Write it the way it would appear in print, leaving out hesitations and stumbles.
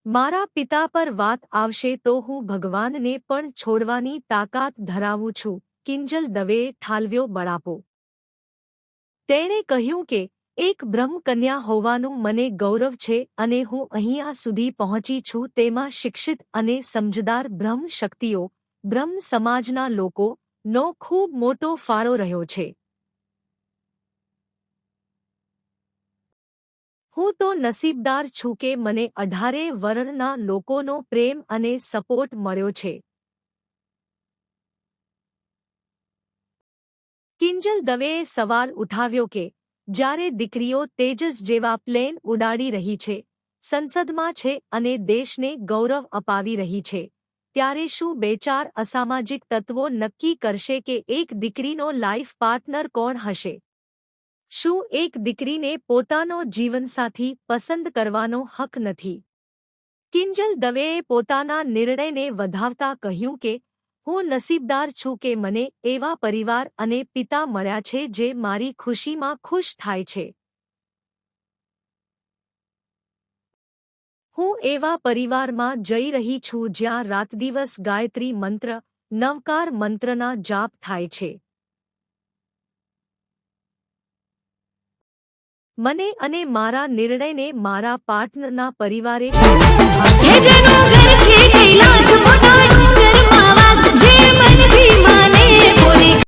મારા પિતા પર વાત આવશે તો હું ભગવાનને પણ છોડવાની તાકાત ધરાવું છું, કિંજલ દવેએ ઠાલવ્યો બળાપો. તેણે કહ્યું કે એક બ્રહ્મકન્યા હોવાનું મને ગૌરવ છે અને હું અહીંયા સુધી પહોંચી છું તેમાં શિક્ષિત અને સમજદાર બ્રહ્મ શક્તિઓ, બ્રહ્મ સમાજના લોકોનો ખૂબ મોટો ફાળો રહ્યો છે. હું તો નસીબદાર છું કે મને 18 વર્ણના લોકોનો પ્રેમ અને સપોર્ટ મળ્યો છે. કિંજલ દવેએ સવાલ ઉઠાવ્યો કે જ્યારે દીકરીઓ તેજસ જેવા પ્લેન ઉડાડી રહી છે, સંસદમાં છે અને દેશને ગૌરવ અપાવી રહી છે, ત્યારે શું બે-ચાર અસામાજિક તત્વો નક્કી કરશે કે એક દીકરીનો લાઈફ પાર્ટનર કોણ હશે? શું એક દીકરીને પોતાનો જીવનસાથી પસંદ કરવાનો હક નથી? કિંજલ દવેએ પોતાના નિર્ણયને વધાવતા કહ્યું કે હું નસીબદાર છું કે મને એવા પરિવાર અને પિતા મળ્યા છે જે મારી ખુશીમાં ખુશ થાય છે. હું એવા પરિવારમાં જઈ રહી છું જ્યાં રાતદિવસ ગાયત્રી મંત્ર, નવકાર મંત્રના જાપ થાય છે. મને અને મારા નિર્ણયને મારા પાર્ટનરના પરિવારે